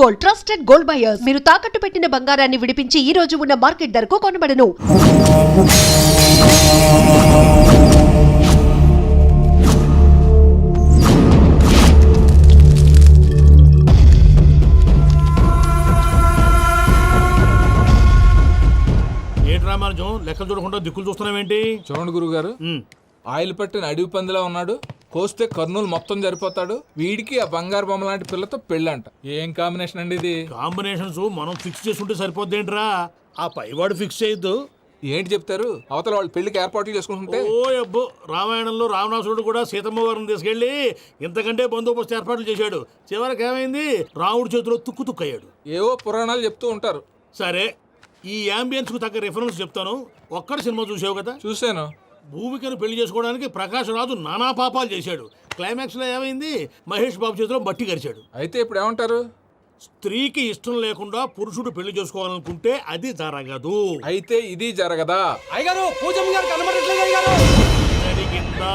Gold, trusted gold buyers. మీరు తాకట్టు పెట్టిన బంగారాన్ని విడిపించి ఈ రోజు ఉన్న మార్కెట్ ధరకు కొనబడను. ఏంటి రామానుజం లెక్కలు చూడకుండా దిక్కులు చూస్తున్నావేంటి? చూడండి గురుగారు, ఆయిల్ పట్టిన అడవి పందిలా ఉన్నాడు. కోస్తే కర్నూలు మొత్తం సరిపోతాడు. వీడికి ఆ బంగారు బొమ్మ లాంటి పిల్లతో పెళ్ళంట. ఏం కాంబినేషన్ అండి ఇది? కాంబినేషన్స్ మనం ఫిక్స్ చేసుకుంటే సరిపోద్దేంట్రా? ఆ పైవాడు ఫిక్స్ చేయొద్దు. ఏంటి చెప్తారు? అవతల వాళ్ళు పెళ్లికి ఏర్పాట్లు చేసుకుంటుంటే ఓ అబ్బో, రామాయణంలో రావణాసురుడు కూడా సీతమ్మ వారిని తీసుకెళ్లి ఇంతకంటే బందోబస్తు ఏర్పాట్లు చేశాడు. చివరికి ఏమైంది? రాముడి చేతిలో తుక్కు తుక్కయ్యాడు. ఏవో పురాణాలు చెప్తూ ఉంటారు. సరే, ఈ యాంబియన్స్ కు తగ్గ రిఫరెన్స్ చెప్తాను. ఒక్కడి సినిమా చూసావు కదా? చూశాను. భూమికను పెళ్లి చేసుకోవడానికి ప్రకాష్ రాజు నానా పాపాలు చేశాడు. క్లైమాక్స్ లో ఏమైంది? మహేష్ బాబు చేతిలో బట్టి గరిచాడు. అయితే ఇప్పుడు ఏమంటారు? స్త్రీకి ఇష్టం లేకుండా పురుషుడు పెళ్లి చేసుకోవాలనుకుంటే అది జరగదు. అయితే ఇది జరగదా? అయ్యగారు, పూజమ్మ గారు కనబడట్లేదు అయ్యగారు. జరిగిందా?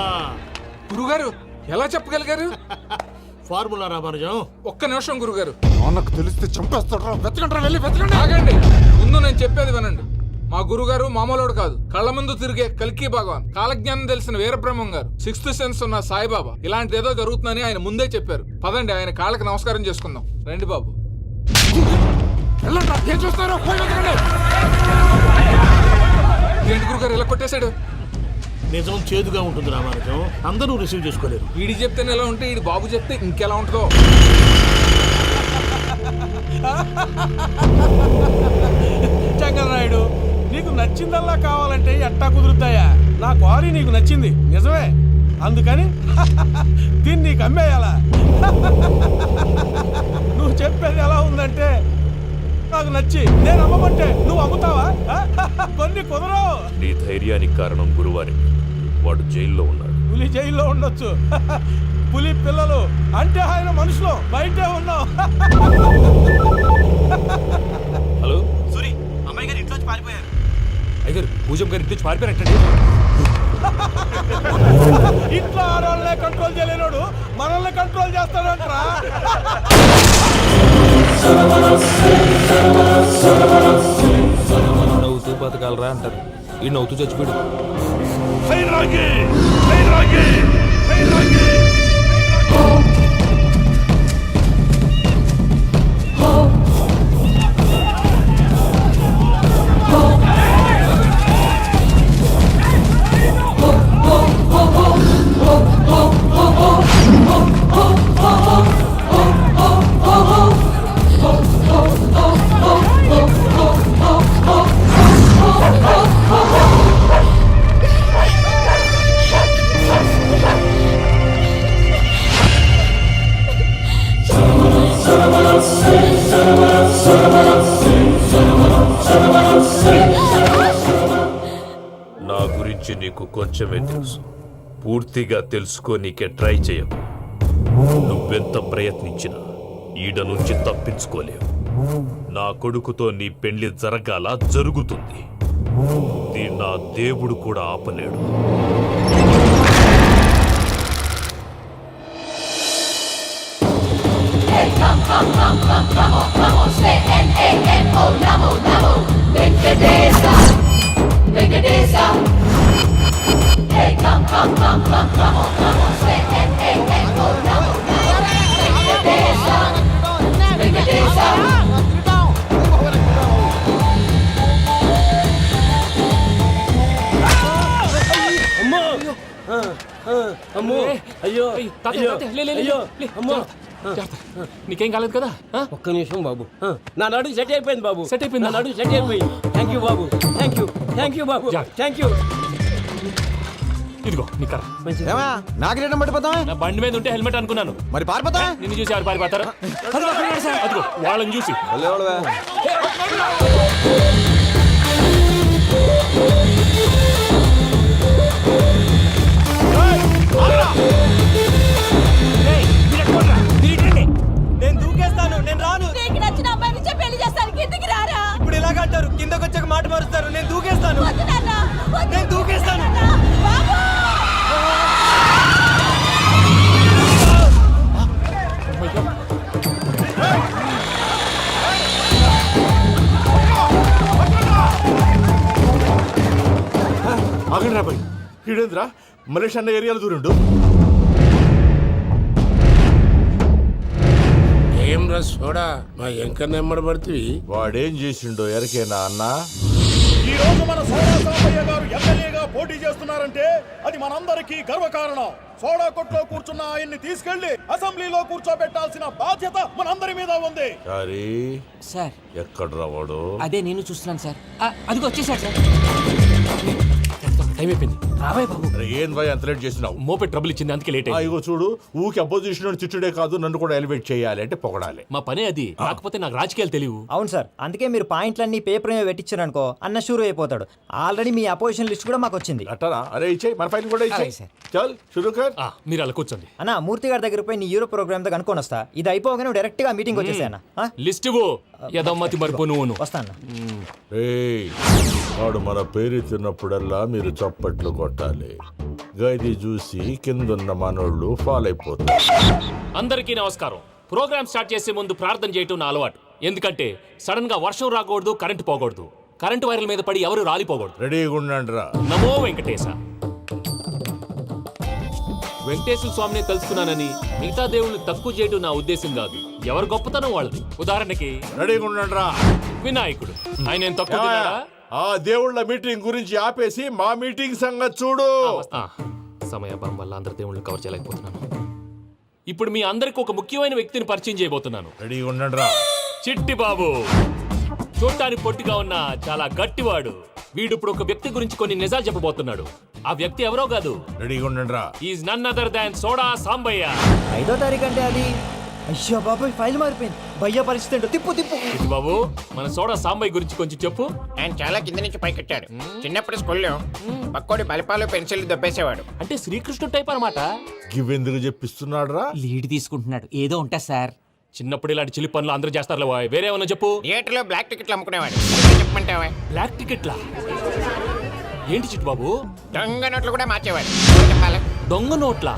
గురుగారు ఎలా చెప్పగలిగారు? ఫార్ములా రామానుజం. ఒక్క నిమిషం గురుగారు. నాకు తెలిస్తే చంపేస్తాడు. వెతకండి, వెళ్ళి వెతకండి. ఆగండి, ముందు నేను చెప్పేది వినండి. మా గురుగారు మామూలుడు కాదు. కళ్ళ ముందు తిరిగే కల్కి భగవాన్, కాలజ్ఞానం తెలిసిన వీరబ్రహ్మం గారు, సిక్స్త్ సెన్స్ ఉన్న సాయిబాబా. ఇలాంటి ఏదో జరుగుతుందని ఆయన ముందే చెప్పారు. పదండి, ఆయన కాళ్ళకి నమస్కారం చేసుకుందాం. రండి బాబు. ఏం చూస్తారు? ఏంటి గురుగారు ఇలా కొట్టేశాడు? నిజం చేదుగా ఉంటుంది రామానుజం, అందరూ రిసీవ్ చేసుకోలేరు. వీడి చెప్తేనే ఎలా ఉంటే ఈడి బాబు చెప్తే ఇంకెలా ఉంటుందో. చంగలరాయుడు, నీకు నచ్చిందల్లా కావాలంటే ఎట్టా కుదురుతాయా? నా క్వారీ నీకు నచ్చింది నిజమే, అందుకని దీన్ని నీకు అమ్మేయాలా? నువ్వు చెప్పేది ఎలా ఉందంటే నాకు నచ్చి నేను అమ్మమంటే నువ్వు అమ్ముతావా? కొన్ని కుదరవు. నీ ధైర్యానికి కారణం గురువారి. వాడు జైల్లో ఉన్నాడు. పులి జైల్లో ఉండొచ్చు, పులి పిల్లలు అంటే ఆయన మనుషులు బయటే ఉన్నావు. హలో సూరి, అమ్మాయి గారు ఇంట్లోంచి పారిపోయారు. అయ్యారు, పూజం గారి ఇంటి పారిపోయారంటే ఇంట్లో ఆడవాళ్ళనే కంట్రోల్ చేయలేనోడు మనల్ని కంట్రోల్ చేస్తాడంట్రా. నవ్వుతూ బతకాలరా అంటారు. ఈ నవ్వుతూ చచ్చిపోయాడు. నా గురించి నీకు కొంచెమే తెలుసు. పూర్తిగా తెలుసుకోనీకే ట్రై చేయకు. నువ్వెంత ప్రయత్నించినా ఈడ నుంచి తప్పించుకోలేవు. నా కొడుకుతో నీ పెళ్లి జరగాల జరుగుతుంది. నా దేవుడు కూడా ఆపలేడు. నీకేం కాలేదు కదా? ఒక్క నిమిషం బాబు, నా నడు సెట్ అయిపోయింది బాబు. సెట్ అయిపోయింది. నా నడు సెట్ అయిపోయింది. Thank you Babu, thank you, thank you Babu, thank you. ఇదిగో నీ కర్ర. నాకు రేటం పట్టిపోతావా? నా బండి మీద ఉంటే హెల్మెట్ అనుకున్నాను. మరి పారిపోతా? నిన్ను చూసి ఆడు పారిపోతారా? అదిగో వాళ్ళని చూసి. నేను దూకేస్తాను, నేను రాను. నీకు నచ్చిన అమ్మాయి నుంచే పెళ్లి చేస్తాను, కిందకి రారా. ఇప్పుడు ఇలాగంటారు, కిందకు వచ్చాక మాట మారుస్తారు. నేను దూకేస్తాను, వద్దు నాన్న, వద్దు. నేను దూకేస్తాను. బాబు! అరాబాయ్ ఈడేంద్రా మలేషియా అన్న ఏరియాలో దూరిండు. ఏం రస్ చూడా మా ఎంకర్ నెమ్మడి పడుతుంది. వాడేం చేసిండో ఎరకేనా అన్న? ఈ రోజు మన సోడా సాంబయ్య గారు ఎమ్మెల్యేగా పోటీ చేస్తున్నారంటే అది మనందరికీ గర్వకారణం. సోడా కొట్లో కూర్చున్న ఆయన్ని తీసుకెళ్లి అసెంబ్లీలో కూర్చోబెట్టాల్సిన బాధ్యత మనందరి మీద ఉంది. సారీ సార్ ఎక్కడ రావాడు? అదే నేను చూస్తున్నాను సార్. అదిగో వచ్చేసాడు సార్. టైం అయిపోయింది. రాబాయ్ బాబు. అరే ఏం భయ అంత లేట్ చేసినావు? మోపే ట్రబుల్ ఇచ్చింది అందుకే లేట్ అయింది. ఇగో చూడు, ఊకి అపోజిషన్ తిట్టుడే కాదు, నన్ను కూడా ఎలివేట్ చేయాలి అంటే పొగడాలి. మా పనే అది. కాకపోతే నాకు రాజకీయాలు తెలియవు. అవును సార్, అందుకే మీరు పాయింట్లన్నీ పేపర్ మీద పెట్టించారనుకో అన్న షూర్ అయిపోతాడు. ఆల్రెడీ మీ అపోజిషన్ లిస్ట్ కూడా మాకు వచ్చింది. అట్టనా? అరే ఇచ్చేయి, మన ఫైల్ కూడా ఇచ్చేయి. అలాగే సార్. చల్ షురూ కర్. మీరు అలా కూర్చోండి. అన్న మూర్తి గారి దగ్గర పోయి నీ యూరో ప్రోగ్రామ్ తో కనుక్కొని వస్తా. ఇది అయిపోగానే డైరెక్ట్ గా మీటింగ్ వచ్చేసాయన్న. లిస్ట్ ఇవ్వు. యదమ్మతి మరిపో నువ్వును. వస్తా అన్న. ఏయ్, వాడు మన పేరు తిన్నప్పుడల్లా మీరు చప్పట్లు కొట్టాలి. గది చూసి కిందున్న మనోళ్ళు ఫాలో అయిపోతారు. అందరికీ నమస్కారం. ప్రోగ్రామ్ స్టార్ట్ చేసే ముందు ప్రార్థన చేయటం నా అలవాటు. ఎందుకంటే సడన్ గా వర్షం రాకూడదు, కరెంటు పోకూడదు, కరెంటు వైర్ల మీద పడి ఎవరు రాలిపోకూడదు. రెడీగా ఉండండి రా. నమో వెంకటేశ. వెంకటేశ్వర స్వామిని తెలుసుకున్నానని మిగతా దేవుళ్ళని తక్కువ చేయడం నా ఉద్దేశం కాదు. ఎవరు గొప్పతనం వాళ్ళది. ఉదాహరణకి రెడీగా ఉండండి రా. వినాయకుడు. ఆయన ఏం తక్కువ తిన్నాడా? ఆ దేవుళ్ళ మీటింగ్ గురించి ఆపేసి మా మీటింగ్ సంగతి చూడు. సమయాభావం వల్ల అందరి దేవుళ్ళని కవర్ చేయలేకపోతున్నాను. ఇప్పుడు మీ అందరికి ఒక ముఖ్యమైన వ్యక్తిని పరిచయం చేయబోతున్నాను. రెడీగా ఉండండి రా. చిట్టి బాబు. చూడ్డానికి పొట్టిగా ఉన్న చాలా గట్టివాడు. వీడు ఇప్పుడు ఒక వ్యక్తి గురించి కొన్ని నిజాలు చెప్పబోతున్నాడు. ఆ వ్యక్తి ఎవరో కాదు. రెడీగా ఉండండి రా. Is none other than soda Sambayya. 5వ తారీఖు అంటే అది. అయ్యో బాబాయ్, ఫైల్ మారిపోయింది. భయ్య పరిస్థితి ఏంటో తిప్పు తిప్పు. చిట్టి బాబు, మన సోడా సాంబయ్య గురించి కొంచెం చెప్పు. ఆయన చాలా కింద నుంచి పైకెట్టాడు. చిన్నప్పుడు స్కూల్లో పక్కోడి బలిపాలు పెన్సిల్ దొబ్బేసేవాడు. అంటే శ్రీకృష్ణుడు టైప్ అన్నమాట. గివెందుకు చెప్పిస్తున్నాడు రా? లీడ్ తీసుకుంటున్నాడు. ఏదో ఉంటా సార్. చిన్నప్పుడు ఇలాంటి చిలి పనులు అందరూ చేస్తారులే బాయ్. వేరే ఏమన్నా చెప్పు. థియేటర్లో బ్లాక్ టికెట్లు అమ్ముకునేవాడు. చెప్పమంటావా? బ్లాక్ టికెట్లా? ఏంటి చిట్టు బాబు? దొంగ నోట్లు కూడా మార్చేవాడు. చెప్పాలా? దొంగ నోట్లా?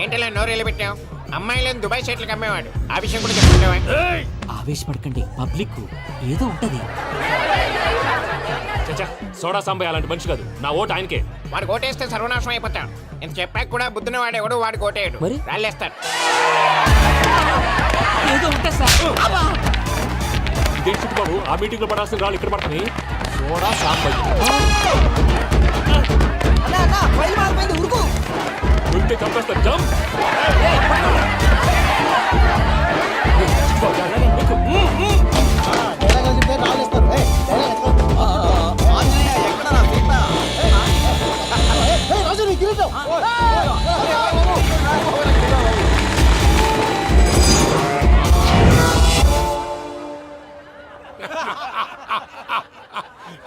ఏంటలా నోరేళ్ళు పెట్టావు? అమ్మాయిలను దుబాయ్ షర్ట్లకు అమ్మేవాడు. ఆ విషయం కూడా చెప్పమంటావా? ఆవేశపడకండి, పబ్లిక్ ఏదో ఉంటది. చచ్చా, సోడా సాంబయ్య అలాంటి మనిషి కాదు. నా ఓటు ఆయనకే. వాడు ఓటేస్తే సర్వనాశనం అయిపోతాడు. ఇంత చెప్పాక కూడా బుద్ధిన వాడు ఎవడు వాడు ఓటేయడు. మరి? రాళ్ళేస్తాడు. ఏదో ఉంటా సార్. ఇదే చిట్టు బాబు, ఆ మీటింగ్ లో పడాల్సిన రాళ్ళు ఇక్కడ పడుతుంది. సోడా సాంబయ్య ఉంటే చంపేస్తారు. జంప్.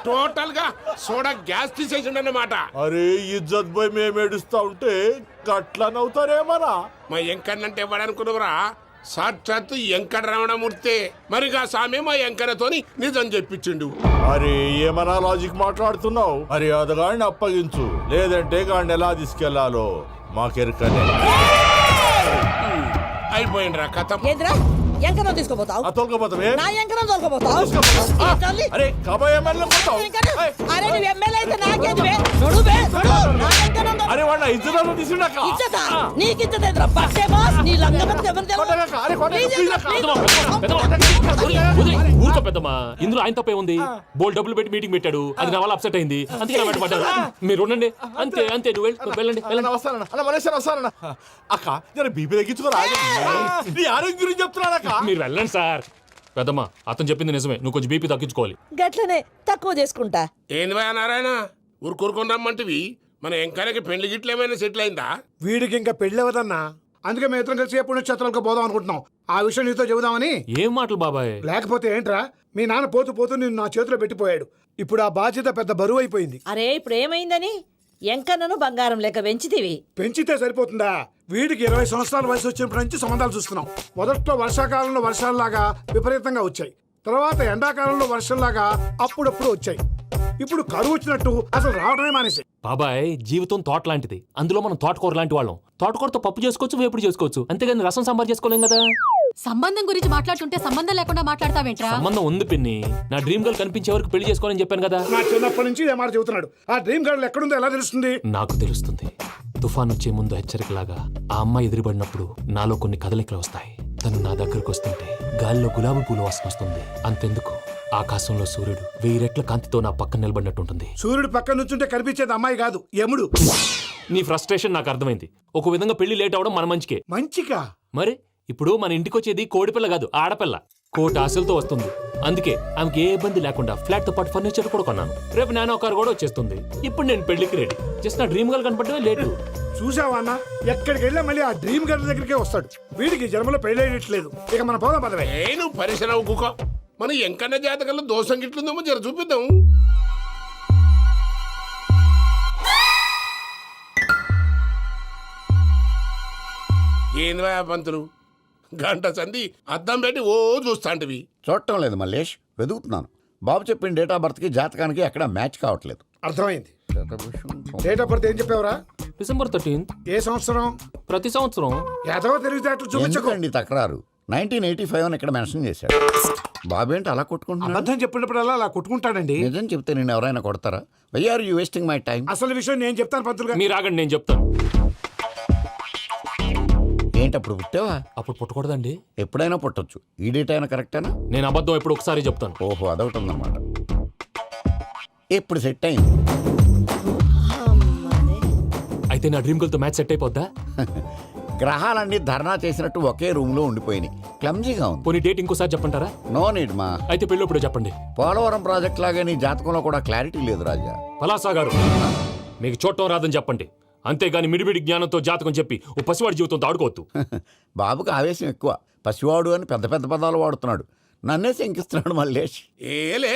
టోటల్ గా సోడా గ్యాస్ తీసేసిండు అన్నమాట. అరే ఇజ్జత్ పోయి మేము ఏడుస్తా ఉంటే గట్లా నవ్వుతారేమరా? మా ఎంకన్నంటే ఎవడనుకున్నావురా? సాక్షాత్తు ఎంకట రమణమూర్తి. మరిగా సామె మా ఎంకన్నతోని నిజం చెప్పించిండు. అరే ఏమన్నా లాజిక్ మాట్లాడుతున్నావు? అరే అదగాడిని అప్పగించు, లేదంటే గాడిని ఎలా తీసుకెళ్లాలో మాకెరకనే. అయిపోయిండ్రా కథ. ఎంకరం తీసుకోపోతావు? తొలకపోతావే? నా ఎంకరం తోలుకోపోతావు? అరే కాబోయే ఎమ్మెల్యే పోతావు. అరే నువ్వు ఎమ్మెల్యే అయితే నాకేది బే? నడు బే, నడు. నా ఎంకరం తోలు- అరే వాడిన ఇజ్జత్ తీసుకున్నాక ఇచ్చతా? నీకు ఇచ్చదేంద్రా? బస్సే బాస్, నీ లంగమతి ఎవరు తెలుసు? ఊరుకో పెద్దమ్మా. ఇందులో ఆయన తప్పే ఉంది. బోల్ డబ్బులు పెట్టి మీటింగ్ పెట్టాడు. అది నా వల్ల అప్సెట్ అయింది. అందుకే నా వెంట పడ్డాడు. మీరు ఉండండి. అంతే అంతే. నువ్వు వెళ్ళండి వెళ్ళండి. వస్తానన్న అన్న మలేషియా వస్తానన్న. అక్క జర బీపీ తగ్గించుకోరా. నీ ఆరోగ్యం గురించి చెప్తున్నానక్క. మీరు వెళ్ళండి సార్. పెద్దమ్మా, అతను చెప్పింది నిజమే. నువ్వు కొంచెం బీపీ తగ్గించుకోవాలి. గట్లనే తక్కువ చేసుకుంటా. ఏంది భయ నారాయణ ఊరుకూరుకొని రమ్మంటివి? మన ఎంకన్నకి పెళ్లి గిట్లు ఏమైనా సెటిల్ అయిందా? వీడికి ఇంకా పెళ్ళి అవ్వదన్నా. అందుకే మేము ఇద్దరం కలిసి పుణ్యక్షేత్రాలకు పోదాం అనుకుంటున్నాం. ఆ విషయం నీతో చెబుదామని. ఏం మాటలు బాబాయ్? లేకపోతే ఏంట్రా, మీ నాన్న పోతూ పోతూ నిన్ను నా చేతిలో పెట్టిపోయాడు. ఇప్పుడు ఆ బాధ్యత పెద్ద బరువు అయిపోయింది. అరే ఇప్పుడు ఏమైందని? ఎంకన్నను బంగారం లెక్క పెంచితివి. పెంచితే సరిపోతుందా? వీడికి 20 సంవత్సరాల వయసు వచ్చినప్పటి నుంచి సంబంధాలు చూస్తున్నాం. మొదట్లో వర్షాకాలంలో వర్షాలలాగా విపరీతంగా వచ్చాయి. తర్వాత ఎండాకాలంలో వర్షంలాగా అప్పుడప్పుడు వచ్చాయి. ఇప్పుడు కరువు వచ్చినట్టు అసలు రావడమే మానేసి. బాబాయ్, జీవితం తోట లాంటిది. అందులో మనం తోటకూర లాంటి వాళ్ళం. తోటకూరతో పప్పు చేసుకోవచ్చు, వేపుడు చేసుకోవచ్చు. అంతేగాని రసం సాంబార్ చేసుకోలేం కదా. సంబంధం గురించి మాట్లాడుతుంటే సంబంధం లేకుండా మాట్లాడతావేంట్రా? సంబంధం ఉంది పిన్ని. నా డ్రీమ్ గర్ల్ కనిపించే వరకు పెళ్లి చేసుకోవాలని చెప్పాను కదా. నా చిన్నప్పటి నుంచి ఏ మాట చెబుతున్నాడు. ఆ డ్రీమ్ గర్ల్ ఎక్కడుందో ఎలా తెలుస్తుంది? నాకు తెలుస్తుంది. తుఫాన్ వచ్చే ముందు హెచ్చరికలాగా ఆ అమ్మాయి ఎదురుపడినప్పుడు నాలో కొన్ని కదలికలు వస్తాయి. తను నా దగ్గరకు వస్తుంటే గాలిలో గులాబీ పూలు వాసన వస్తుంది. అంతెందుకు, ఆకాశంలో సూర్యుడు 1000 రెట్ల కాంతితో నా పక్కన నిలబడినట్టుంటుంది. సూర్యుడు పక్కన నుంచుంటే కనిపించేది అమ్మాయి కాదు, యముడు. నీ ఫ్రస్ట్రేషన్ నాకు అర్థమైంది. ఒక విధంగా పెళ్లి లేట్ అవడం మన మంచికే. మంచిగా? మరి ఇప్పుడు మన ఇంటికి వచ్చేది కోడిపిల్ల కాదు, ఆడపిల్ల. కోటి ఆశలతో వస్తుంది. అందుకే ఆమెకి ఏ ఇబ్బంది లేకుండా ఫ్లాట్ తో పాటు ఫర్నిచర్ కూడా కొన్నాను. రేపు నానో కారు కూడా వచ్చేస్తుంది. ఇప్పుడు నేను పెళ్లికి రెడీ. జస్ట్ నా డ్రీమ్ గర్ల్ కనపడమే లేటు. చూసావా అన్న, ఎక్కడికి వెళ్ళా మళ్ళీ ఆ డ్రీమ్ గర్ల్ దగ్గరికే వస్తాడు. వీడికి జన్మలో పెళ్ళేయట్లేదు. ఇక మన పోదాం పదవే. నేను పరిశ్రమ కుక మన ఎంకన్న జాతకంలో దోషం గిట్లుందేమో జర చూపిద్దాం. ఏంది పంతులు, గంట సంధి అద్దం పెట్టి ఓ చూస్తాంటివి. చూడటం లేదు మల్లేష్, వెతుకుతున్నాను. బాబు చెప్పిన డేట్ ఆఫ్ బర్త్కి జాతకానికి ఎక్కడ మ్యాచ్ కావట్లేదు. అర్థమైంది. డేట్ ఆఫ్ బర్త్ ఏం చెప్పావురా? December 13th. ఏ సంవత్సరం? ప్రతి సంవత్సరం. ఏదో తెలివితేటలు చూపించకండి. ఎందుకండి తక్రారు? 1985 అని ఇక్కడ మెన్షన్ చేశాడు. బాబు ఏంటి అలా కొట్టుకుంటున్నాడు? అబద్ధం చెప్పినప్పుడల్లా అలా కొట్టుకుంటాడండి. నిజం చెప్తే నేను ఎవరైనా కొడతారా? Why are you wasting my time? అసలు విషయం నేను చెప్తాను పంతులు గారు. మీరు ఆగండి, నేను చెప్తాను. ఏంటి అప్పుడు పుట్టావా? అప్పుడు పుట్టకూడదండి. ఎప్పుడైనా పుట్టొచ్చు. ఈ డేట్ అయినా కరెక్టేనా? నేను అబద్ధం ఎప్పుడు ఒకసారి చెప్తాను. ఓహో, అదొకటి ఉందన్నమాట. ఎప్పుడు సెట్ అయింది? అయితే నా డ్రీమ్ గర్ల్ తో మ్యాచ్ సెట్ అయిపోద్దా? గ్రహాలన్నీ ధర్నా చేసినట్టు ఒకే రూమ్ లో ఉండిపోయినాయి. క్లమ్జీగా ఉంది. పోనీ డేట్ ఇంకోసారి చెప్పంటారా? నో నీడ్ మా. అయితే పెళ్ళప్పుడు చెప్పండి. పోలవరం ప్రాజెక్ట్ లాగే నీ జాతకంలో కూడా క్లారిటీ లేదు రాజా. పలాసా గారు, మీకు చూడటం రాదని చెప్పండి. అంతేగాని మిడిమిడి జ్ఞానంతో జాతకం చెప్పి ఓ పసివాడి జీవితంతో ఆడుకోవద్దు. బాబుకి ఆవేశం ఎక్కువ. పసివాడు అని పెద్ద పెద్ద పదాలు వాడుతున్నాడు. నన్నే శంకిస్తున్నాడు మల్లేష్. ఏలే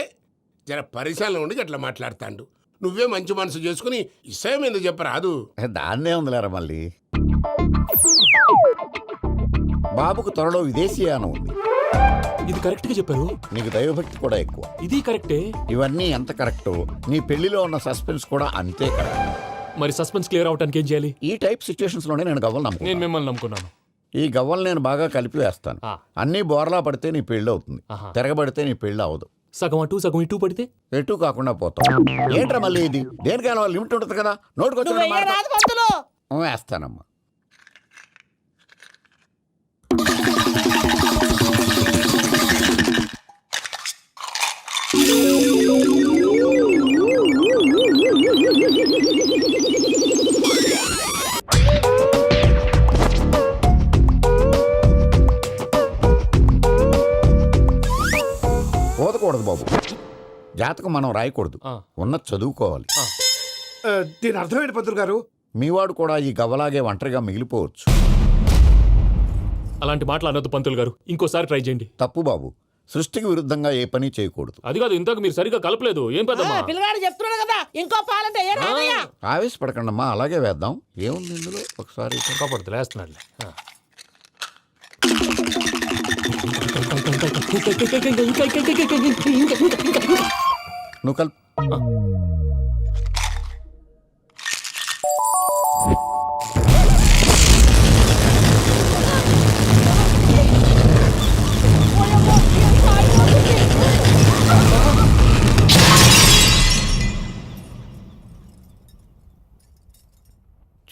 జర పరిశ్రమలో ఉండి అట్లా మాట్లాడతాండు. నువ్వే మంచి మనసు చేసుకుని ఇష్టం ఎందుకు చెప్పరాదు? దాన్నే ఉందిలేరా మళ్ళీ. బాబుకు త్వరలో విదేశీయానం ఉంది. ఇది కరెక్ట్ గా చెప్పారు. నీకు దైవభక్తి కూడా ఎక్కువ. ఇది కరెక్టే. ఇవన్నీ ఎంత కరెక్టో నీ పెళ్లిలో ఉన్న సస్పెన్స్ కూడా అంతే కరెక్ట్. మరి సస్పెన్స్ క్లియర్ అవడానికి ఏం చేయాలి? ఈ టైప్ సిచ్యువేషన్స్ లోనే నేను గవ్వలు నేను నమ్ముకున్నాను. మిమ్మల్ని నమ్ముకున్నాను. ఈ గవ్వలు నేను బాగా కలిపి వేస్తాను. అన్నీ బోర్లా పడితే నీ పెళ్లి అవుతుంది. ఆహా. తిరగబడితే నీ పెళ్లి అవదు. సగం అటు సగం ఇటు పడితే ఎటు కాకుండా పోతాం. ఏంట్రా మళ్ళీ ఇది? దేనికైనా లిమిట్ ఉంటుంది కదా. నోటుకొచ్చిన రాదు పంతులు. వేస్తానమ్మా. పోదకూడదు బాబు. జాతకం మనం రాయకూడదు. ఉన్నది చదువుకోవాలి. దీని అర్థమైంది పంతులు గారు. మీవాడు కూడా ఈ గవ్వలాగే ఒంటరిగా మిగిలిపోవచ్చు. అలాంటి మాటలు అనొద్దు పంతులు గారు. ఇంకోసారి ట్రై చేయండి. తప్పు బాబు. సృష్టికి విరుద్ధంగా ఏ పని చేయకూడదు. అది కాదు, ఇంతకు మీరు సరిగా కలపలేదు. ఏం పెద్దమ్మా? పిల్లగాడు చెప్తున్నాడు కదా, ఇంకో పాలంటే ఏ రాదయ్యా. ఆవేశపడకండమ్మా, అలాగే వేద్దాం. ఏముంది ఇందులో? ఒకసారి కాపాడుతు లేస్తున్నాడు. నువ్వు కల్.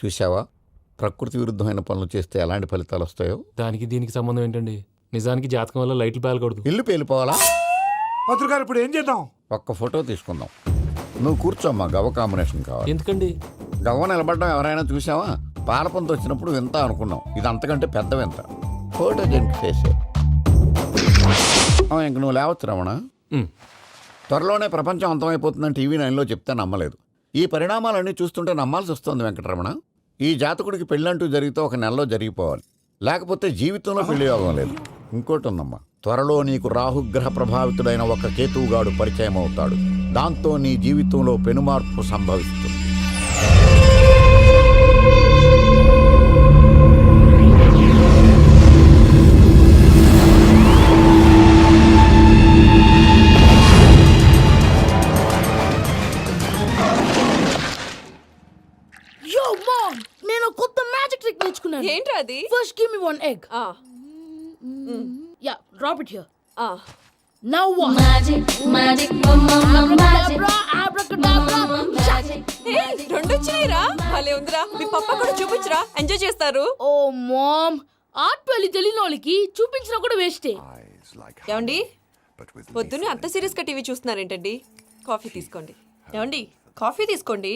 చూసావా, ప్రకృతి విరుద్ధమైన పనులు చేస్తే ఎలాంటి ఫలితాలు వస్తాయో. దానికి దీనికి సంబంధం ఏంటండి? నిజానికి జాతకం వల్ల లైట్లు పేలకూడదు. ఇల్లు పేలిపోవాలా? పంతులు గారు ఇప్పుడు ఏం చేద్దాం? ఒక్క ఫోటో తీసుకుందాం. నువ్వు కూర్చోమ్మా, గవ్వ కాంబినేషన్ కావాలి. ఎందుకండి? గవ్వ నిలబడడం ఎవరైనా చూసావా? పాలపంత వచ్చినప్పుడు వింత అనుకున్నాం. ఇది అంతకంటే పెద్ద వింత. ఫోటో జంక్ చేసే. ఇంక నువ్వు లేవచ్చు రమణ. త్వరలోనే ప్రపంచం అంతమైపోతుందని టీవీ 9లో చెప్తే నమ్మలేదు. ఈ పరిణామాలన్నీ చూస్తుంటే నమ్మాల్సి వస్తుంది వెంకటరమణ. ఈ జాతకుడికి పెళ్ళంటూ జరిగితే ఒక నెలలో జరిగిపోవాలి. లేకపోతే జీవితంలో పెళ్లి యోగం లేదు. ఇంకోటి ఉందమ్మా, త్వరలో నీకు రాహుగ్రహ ప్రభావితుడైన ఒక కేతువుగాడు పరిచయం అవుతాడు. దాంతో నీ జీవితంలో పెనుమార్పు సంభవిస్తుంది. నేను కొత్త మ్యాజిక్ ట్రిక్ నేర్చుకున్నాను. ఏంట్రా అది? First give me 1 egg. Yeah drop it here ఆ, నౌ వాట్ ఏయ్, రెండు వచ్చినాయిరా భలే ఉందిరా మీ పప్ప కూడా చూపించురా ఎంజాయ్ చేస్తారు. ఓ మామ్ ఆర్ట్ పెళ్లి తెలియని వాళ్ళకి చూపించినా కూడా వేస్టే. ఏమండి పొద్దున్నే అంత సీరియస్ గా టీవీ చూస్తున్నారేంటండి? కాఫీ తీసుకోండి. ఏమండి కాఫీ తీసుకోండి.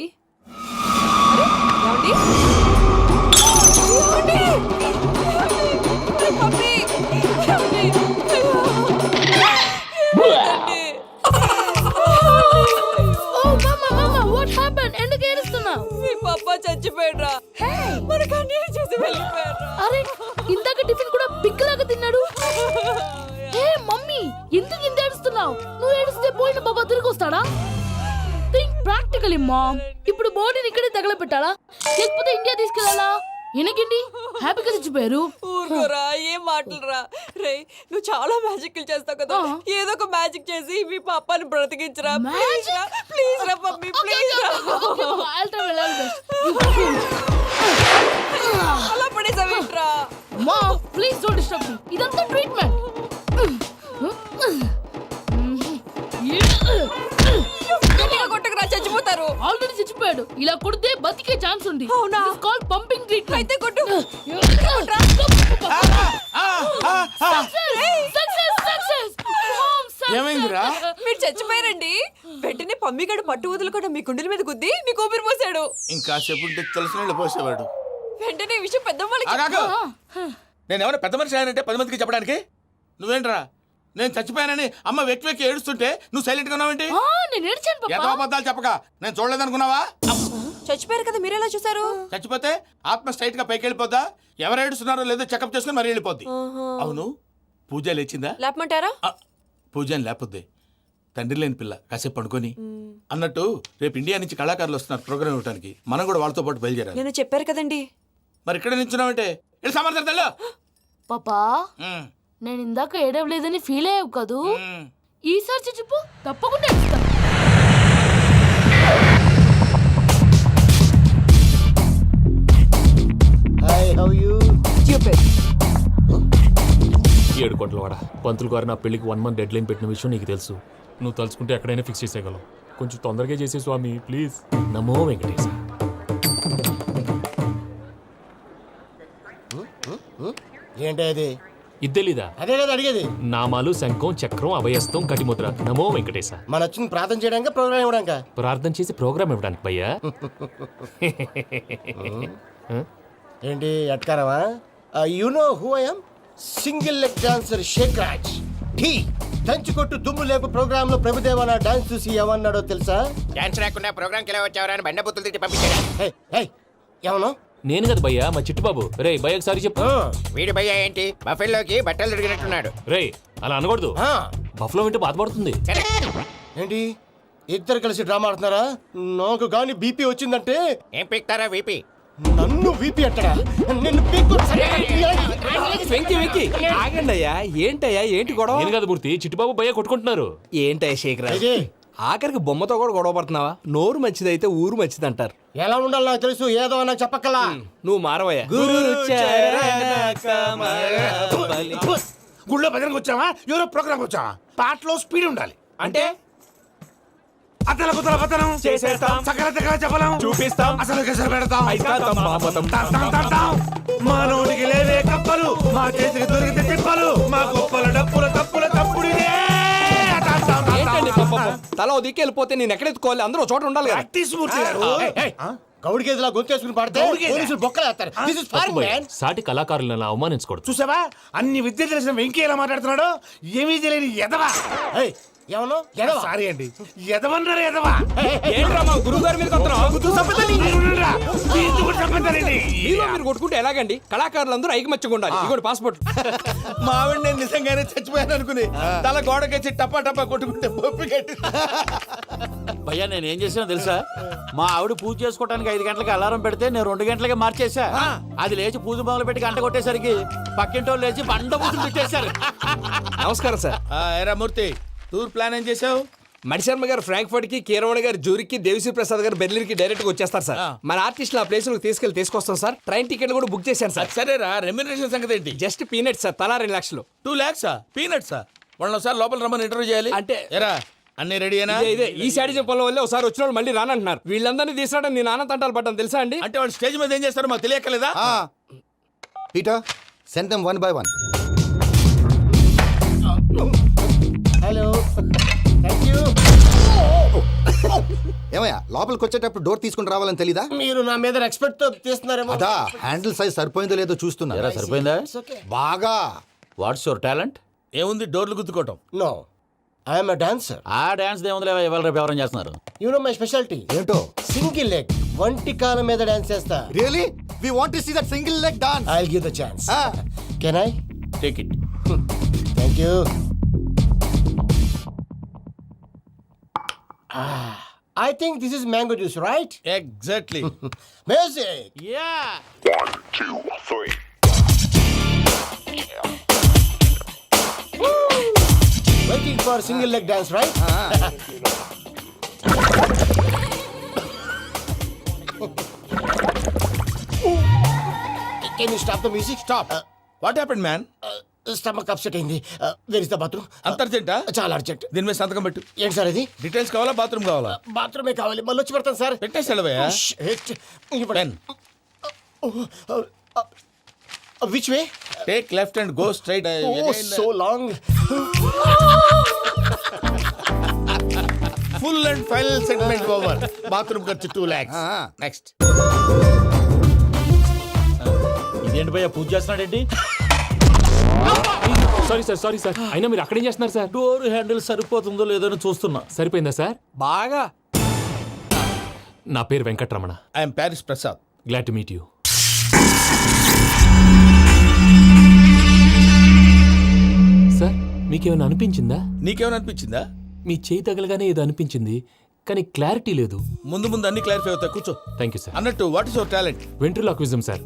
అరే, ఏమండి? ఏమండి? పప్పి! ఏమండి? ఏమండి? ఓ మమ్మ వాట్ హ్యాపెన్? ఎందుకు ఏడుస్తున్నావు? మీ పప్ప చచ్చిపోయాడురా. మనకు అన్యాయం చేసి వెళ్ళిపోయాడురా. అరే ఇందాక టిఫిన్ కూడా పిక్కలాగా తిన్నాడు. హే మమ్మీ ఎందుకు ఇంత ఏడుస్తున్నావు? నువ్వు ఏడిస్తే పోయిన బాబా తిరిగి వస్తాడా? Think practically mom. ఇప్పుడు బాడీని ఇక్కడే తగలబెట్టాలా లేకపోతే ఇండియా తీసుకెళ్లాలా? ఎనకండి హ్యాపీగా చచ్చిపోయారు. ఊరుకోరా ఏం మాటలురా. రే నువ్వు చాలా మ్యాజిక్లు చేస్తావు కదా, ఏదో ఒక మ్యాజిక్ చేసి మీ పాపాని బ్రతికించరా. ప్లీజ్ రా మమ్మీ, ప్లీజ్ రా. అలా పడేసావేంట్రా? Mom please don't disturb me. ఇదంతా ట్రీట్మెంట్. కొట్టకరా చచ్చిపోతారు. ఆల్రెడీ చచ్చిపోయాడు. ఇలా కొడితే బతికే ఛాన్స్ ఉంది. అవునా? Call pumping treatment. అయితే కొట్టు. ఏమైందిరా? మీరు చచ్చిపోయారండి. వెంటనే పమ్మిగాడు పట్టు వదులుకుండా మీ గుండెల మీద గుద్ది మీకు ఊపిరి పోసాడు. ఇంకాసేపు ఉంటే తెలిసిన పోసేవాడు. వెంటనే ఈ విషయం పెద్దవాళ్ళకి ఆగాగు. నేను ఎవరైనా పెద్ద మనిషి అయ్యానంటే 10 మందికి చెప్పడానికి? నువ్వేంట్రా నేను చచ్చిపోయానని అమ్మ వెక్కి వెక్కి ఏడుస్తుంటే నువ్వు సైలెంట్ గా ఉన్నావేంటి? నేను ఏడ్చాను పాపా. ఎంతో అబద్ధాలు చెప్పక నేను చూడలేదనుకున్నావా? చచ్చిపోయారు కదా మీరెలా చూసారు? చచ్చిపోతే ఆత్మ స్ట్రైట్ గా పైకి వెళ్ళిపోద్దా? ఎవరు ఏడుస్తున్నారో లేదో చెకప్ చేసుకుని మరీ వెళ్ళిపోద్ది. అవును పూజ లేచిందా? లేపమంటారా? పూజ అని లేకపోద్ది. తండ్రి లేని పిల్ల కాసేపు పడుకొని అన్నట్టు రేపు ఇండియా నుంచి కళాకారులు వస్తున్నారు ప్రోగ్రామ్ ఇవ్వడానికి. మనం కూడా వాళ్ళతో పాటు బయలుదేరాలి. నేను చెప్పారు కదండి. మరి ఇక్కడ నించున్నావంటే వెళ్ళి సమాధానం తెల్లో. పాపా నేను ఇందాక ఏడవలేదని ఫీల్ అయ్యావు కదూ. ఈసారి చచ్చిపో తప్పకుండా ఏడుస్తా. ఏడు కోట్ల వాడ పంతులు గారు నా పెళ్లికి 1 month డెడ్ లైన్ పెట్టిన విషయం నీకు తెలుసు. నువ్వు తలుచుకుంటే ఎక్కడైనా ఫిక్స్ చేసేయగలవు. కొంచెం తొందరగా చేసే స్వామి ప్లీజ్. నమో వెంకటేశ. ఏంటి అది? ఇద్దెలీదా? అదే కదా అడిగేది. నామాలు శంఖం చక్రం అభయస్తం కటిముద్ర. నమో వెంకటేశ. మన వచ్చింది ప్రార్థన చేయడానికి ప్రోగ్రామ్ ఇవ్వడానిక? ప్రార్థన చేసి ప్రోగ్రామ్ ఇవ్వడానికి భయ్యా. ఏంటి ఎట్కారమా? You know who I am? Single leg dancer Shake Raj. టీ దంచి కొట్టు దుమ్ము లేపు ప్రోగ్రామ్ లో ప్రభుదేవ నా డాన్స్ చూసి ఏమన్నాడో తెలుసా? డాన్స్ రాకుండా ప్రోగ్రామ్కి ఎలా వచ్చావరా అని బండ బుద్ధులు తిట్టి పంపించాడు. ఏమను? నేను కదా భయ్యా మా చిట్టుబాబు. రే భయ్య ఒకసారి చెప్పు. వీడి భయ్య ఏంటి బఫెల్లోకి బట్టలు తిరిగినట్టున్నాడు. రే అలా అనకూడదు. బఫ్లో వింటే బాధపడుతుంది. ఏంటి ఇద్దరు కలిసి డ్రామా ఆడుతున్నారా? నాకు గాని బీపీ వచ్చిందంటే ఏం పీక్తారా వీపీ? నన్ను వీపీ అంటాడా? నిన్ను పీక్కు. ఆగండి అయ్యా. ఏంటయ్యా ఏంటి గొడవ? నేను కదా మూర్తి చిట్టుబాబు భయ్య కొట్టుకుంటున్నారు. ఏంటయ్యా శేఖర్ ఆఖరికి బొమ్మతో కూడా గొడవ పడుతున్నావా? నోరు మంచిదైతే ఊరు మంచిది అంటారు. ఎలా ఉండాలి నాకు తెలుసు, ఏదో నాకు చెప్పక్కలా. నువ్వు మారవయ్యా. గుళ్ళో భజనకు వచ్చావా? ఎవరో ప్రోగ్రామ్ వచ్చావా? పాటలో స్పీడ్ ఉండాలి. అంటే అతల కుతల పతనం చేసేస్తాం, సకల దగ్గర చెప్పలేం, చూపిస్తాం, అసలు గసలు పెడతాం, మానవుడికి లేవే కప్పలు, మా చేతికి దొరికితే తిప్పలు, మా గొప్పల డప్పుల తప్పుల తప్పుడు తల దిక్కి వెళ్ళిపోతే నేను ఎక్కడెత్తుకోవాలి? అందరూ చోట ఉండాలి కదా. గౌడి గేదెలా గొంతేసుకుని పాడితే పోలీసులు బొక్కలు వేస్తారు. This is foreign, man. సాటి కళాకారులను అవమానించకూడదు. చూసావా అన్ని విద్య తెలిసిన వెంకీ ఎలా మాట్లాడుతున్నాడు? ఏమీ తెలియని ఎదవా. ఏమను ఎదవా? సారీ అండి, ఎదవన్నారు ఎదవా. ఏంట్రా మా గురువు గారి మీద మీరు కొట్టుకుంటే ఎలాగండి? కళాకారులందరూ ఐకమత్యంగా ఉండాలి. ఇదిగోండి పాస్పోర్ట్. మా ఆవిడ నేను నిజంగానే చచ్చిపోయాను అనుకుని తల గోడకొచ్చి టపా టపా కొట్టుకుంటే బొప్పి కట్టి. భయ్యా నేను ఏం చేసానో తెలుసా? మా ఆవిడ పూజ చేసుకోవడానికి 5 గంటలకి అలారం పెడితే నేను 2 గంటలకి మార్చేసా. అది లేచి పూజ మొదలు పెట్టి గంట కొట్టేసరికి పక్కింటి వాళ్ళు లేచి బండ పూజలు పెట్టేశారు. నమస్కారం సార్. ఏరా మూర్తి టూర్ ప్లాన్ ఏం చేసావు? మణిశర్మ గారు ఫ్రాంక్ఫర్ట్ కి, కీరవాణి గారు జూరిక్, దేవిశ్రీ ప్రసాద్ గారు బెర్లిన్ కి డైరెక్ట్ గా వచ్చేస్తారు సార్. మన ఆర్టిస్ట్ ఆ ప్లేస్ తీసుకొస్తాం సార్. ట్రైన్ టికెట్ కూడా బుక్ చేశాను సార్. సరేరా, రెమ్యూనరేషన్ సంగతి ఏంటి? జస్ట్ పీనట్ సార్, తలా 2 లక్షలు. 2 lakhs పీనట్సా? వాళ్ళని ఒకసారి లోపల రమ్మని ఇంటర్వ్యూ చేయాలి. అంటే ఎరా అన్ని రెడీయేనా? ఇదే ఈ సైడ్ చెప్పడం వల్లే ఒకసారి వచ్చిన వాళ్ళు మళ్ళీ రానంటున్నారు. వీళ్ళందరినీ తీసుకురావడం నేను నాన్న తంటాలు పడ్డాను తెలుసా అండి. అంటే వాళ్ళు స్టేజ్ మీద ఏం చేస్తారో మాకు తెలియక్కలేదా? Peter send them 1 by 1. Hello, thank you. ఏమయ్యా లోపలికి వచ్చేటప్పుడు డోర్ తీసుకుని రావాలని తెలీదా? మీరు నా మీద ఎక్స్పెక్ట్ తో తీస్తున్నారేమో. అదా హ్యాండిల్ సైజ్ సరిపోయిందో లేదో చూస్తున్నా. ఎరా సరిపోయిందా? బాగా. What's your talent? ఏముంది, డోర్లు గుద్దుకోవటం. No, I'm a dancer. ఆ డాన్స్ దేవుందిలే, ఇవాళ రేపు ఎవరైనా చేస్తున్నారు. యు నో మై స్పెషాలిటీ ఏంటో? సింగిల్ లెగ్, వంటి కాలం మీద డాన్స్ చేస్తా. Really we want to see that single leg dance. I will give the chance. Can I? Take it. Thank you. I think this is mango juice, right? Exactly. Music. Yeah. Waiting for single leg dance, right? Can you stop the music? Stop. What happened man? Stomach upset అయింది. Where is the bathroom? అంత అర్జెంటా? చాలా urgent. దీని మీద సంతకం పెట్టు. ఏంటి sir ఇది? డీటెయిల్స్ కావాలా, బాత్రూమ్ కావాలా? బాత్రూమే కావాలి, మళ్ళీ వచ్చి పెడతాను సార్. పెట్టేసి వెళ్ళవయ్యా. Which way? Take left and go straight. So long. Full and final segment over. Bathroom ఖర్చు 2 lakhs. నెక్స్ట్. ఇదేంటి భయ్యా, పూజ చేస్తున్నాడేంటి? Sorry sir. అయినా మీరు అక్కడేం చేస్తున్నారు సార్? డోర్ హ్యాండిల్ సరిపోతుందో లేదో అని చూస్తున్నా. సరిపోయిందా సార్? బాగా. నా పేరు Venkatramana. I'm Paris Prasad. Glad to meet you. Sir మీకేమైనా అనిపించిందా? నీకేమైనా అనిపించిందా? మీ చేయి తగలగానే ఏదో అనిపించింది, కానీ క్లారిటీ లేదు. ముందు ముందు అన్ని క్లారిఫై అవుతాయి, కూర్చో. Thank you sir. అన్నట్టు what is your talent? Ventriloquism sir.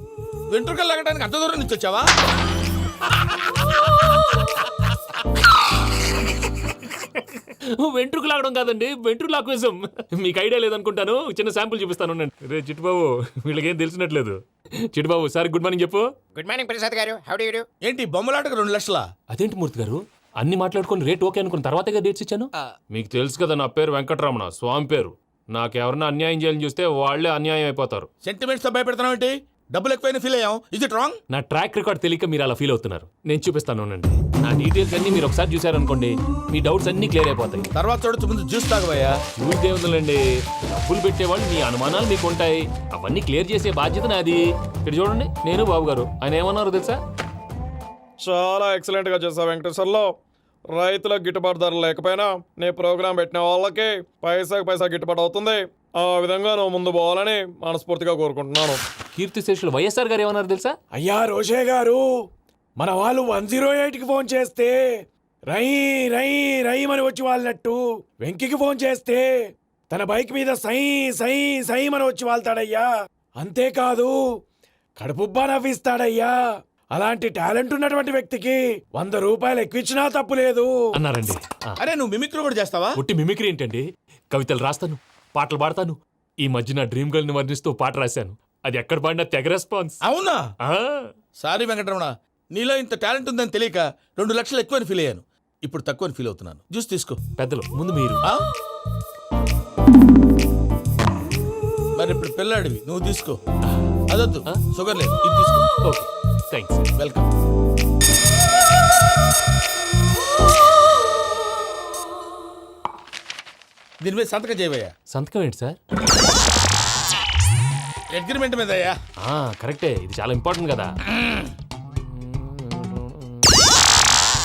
వెంట్రుకలు లాగడానికి అంత దూరం నుంచి వచ్చావా? వెంట్రుకు లాగడం కాదండి, వెంట్రులాక్విజం. మీకు ఐడియా లేదనుకుంటాను, చిన్న శాంపుల్ చూపిస్తాను. రే చిట్టుబాబు, వీళ్ళకేం తెలిసినట్లేదు. చిట్టుబాబు సార్ గుడ్ మార్నింగ్ చెప్పు. Good morning Prasad garu. How do you do? ఏంటి బొమ్మలాటకు 2 లక్షలా? అదేంటి మూర్తి గారు, అన్ని మాట్లాడుకుని రేట్ ఓకే అనుకున్న తర్వాతగా డేట్స్ ఇచ్చాను. మీకు తెలుసు కదా నా పేరు వెంకటరమణ, స్వామి పేరు. నాకెవరన్నా అన్యాయం చేయాలని చూస్తే వాళ్లే అన్యాయం అయిపోతారు. సెంటిమెంట్స్ తో భయపెడతావు ఏంటి? డబ్బులు ఎక్కువైనా ఫీల్ అయ్యాం. Is it wrong? నా ట్రాక్ రికార్డ్ తెలియక మీరు అలా ఫీల్ అవుతున్నారు. నేను చూపిస్తాను ఉండండి. నా డీటెయిల్స్ అన్ని మీరు ఒకసారి చూసారనుకోండి, మీ డౌట్స్ అన్ని క్లియర్ అయిపోతాయి. తర్వాత చూడొచ్చు, ముందు జ్యూస్ తాగబోయా. చూస్తే ఉందండి, డబ్బులు పెట్టేవాళ్ళు మీ అనుమానాలు మీకు ఉంటాయి, అవన్నీ క్లియర్ చేసే బాధ్యత నాది. ఇక్కడ చూడండి, నేను బాబు గారు. ఆయన ఏమన్నారు తెలుసా? చాలా ఎక్సలెంట్ గా చేసావు వెంకటేశ్వర్లో. రైతులకు గిట్టుబాటు ధర లేకపోయినా నీ ప్రోగ్రాం పెట్టిన వాళ్ళకి పైసాకి పైసా గిట్టుబాటు అవుతుంది. ఆ విధంగా నువ్వు ముందు పోవాలని మనస్ఫూర్తిగా కోరుకుంటున్నాను. కీర్తిశేషులు వైఎస్ఆర్ గారు ఏమన్నారు తెలుసా? అయ్యా రోషే గారు, మన వాళ్ళు 108కి ఫోన్ చేస్తే రై రై రైమని వచ్చి వాళ్ళనట్టు, వెంకికి ఫోన్ చేస్తే తన బైక్ మీద సై సై సైమని వచ్చి వాళ్తాడయ్యా. అంతేకాదు కడుపుబ్బా నవ్విస్తాడయ్యా. అలాంటి టాలెంట్ ఉన్నటువంటి వ్యక్తికి 100 రూపాయలు ఎక్కువిచ్చినా తప్పు లేదు అన్నారండి. అరే నువ్వు మిమిక్రీ కూడా చేస్తావా? ఉట్టి మిమిక్రీ ఏంటండి, కవితలు రాస్తాను, పాటలు పాడతాను. ఈ మధ్య నా డ్రీమ్ గర్ల్ ని వర్ణిస్తూ పాట రాశాను, అది ఎక్కడ పాడినా తెగ రెస్పాన్స్. అవునా? సారీ వెంకటరమణ, నీలో ఇంత టాలెంట్ ఉందని తెలియక 2 లక్షలు ఎక్కువని ఫీల్ అయ్యాను. ఇప్పుడు తక్కువని ఫీల్ అవుతున్నాను. జ్యూస్ తీసుకో. పెద్దలు ముందు మీరు. మరి ఇప్పుడు పిల్లాడివి, నువ్వు తీసుకో. అదొద్దు, షుగర్ లేదు, ఇది తీసుకో. Okay thanks. వెల్కమ్. దీని మీద సంతకం చేయవయ్యా. సంతకం ఏంటి సార్? అగ్రిమెంట్ మీద అయ్యా. కరెక్టే, ఇది చాలా ఇంపార్టెంట్ కదా.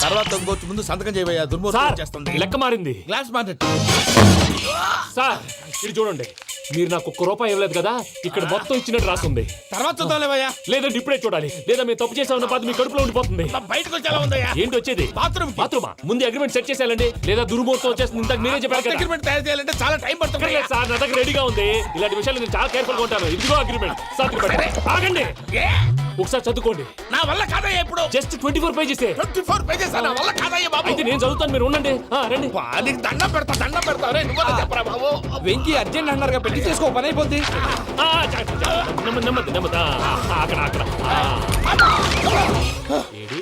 తర్వాత ఇంకొచ్చి ముందు సంతకం చేయవయ్యా. దుర్మోహం చేస్తుంది. లెక్క మారింది. Glass market. సార్ ఇది చూడండి, మీరు నాకు 1 రూపాయి ఇవ్వలేదు కదా, ఇక్కడ మొత్తం ఇచ్చినట్టు రాస్తుంది. తర్వాత చూద్దాంలేవయ్యా. లేదంటే ఇప్పుడే చూడాలి, లేదా మేము తప్పు చేసామన్న బాధ మీ కడుపులో ఉండిపోతుంది. బయటకు వచ్చేలా ఉందయ్యా. ఏంటి వచ్చేది? బాత్రూమా? ముందు అగ్రిమెంట్ సెట్ చేసేయాలండి, లేదా దుర్మూర్తం వచ్చేస్తుంది. ఇంతకు మీరే చెప్పారు కదా. అగ్రిమెంట్ తయారు చేయాలంటే చాలా టైం పడుతుంది సార్. నా దగ్గర రెడీగా ఉంది. ఇలాంటి విషయాలు నేను చాలా కేర్ఫుల్ గా ఉంటాను. ఇదిగో అగ్రిమెంట్. ఆగండి. ఒకసారి చదువుకోండి. నా వల్ల కాదయ్యా ఇప్పుడు. Just 24 pages. 24 పేజెస్ నా వల్ల కాదయ్యా బాబు. అయితే నేను చదువుతాను, మీరు ఉండండి. రండి. నీకు దండం పెడతా రే నువ్వు చెప్పరా బాబు. వెంకీ అర్జెంట్ అన్నారుగా, పెళ్లి చేసుకో, పని అయిపోద్ది. నెమ్మది. అక్కడ AD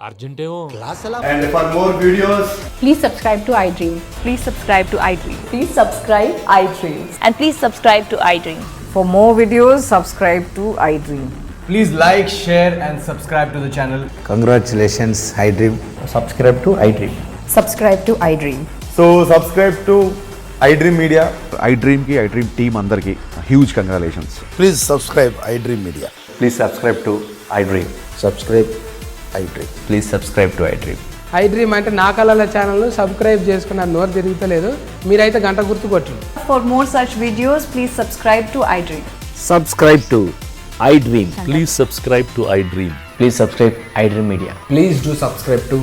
అర్జెంటేమో. And for more videos, Please subscribe to iDream. Please subscribe to iDream. Please subscribe iDream. And please subscribe to iDream. For more videos, subscribe to iDream. Please like, share and subscribe to the channel. Congratulations iDream. Subscribe to iDream. Subscribe to iDream. So subscribe to iDream Media. iDream ki iDream team andarki huge congratulations. Please subscribe iDream Media. Please subscribe to iDream. Subscribe iDream. Please subscribe to iDream. iDream అంటే నా కళల channel subscribe చేసుకున్న నోరు తిరుగుతలేదు. మీరైతే గంట గుర్తు కొట్టండి. For more such videos, please subscribe to iDream. Subscribe to iDream. Please subscribe to iDream. Please subscribe iDream Media. Please do subscribe to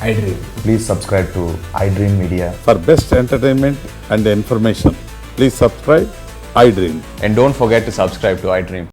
iDream. Please subscribe to iDream Media. For best entertainment and information, please subscribe iDream. And don't forget to subscribe to iDream.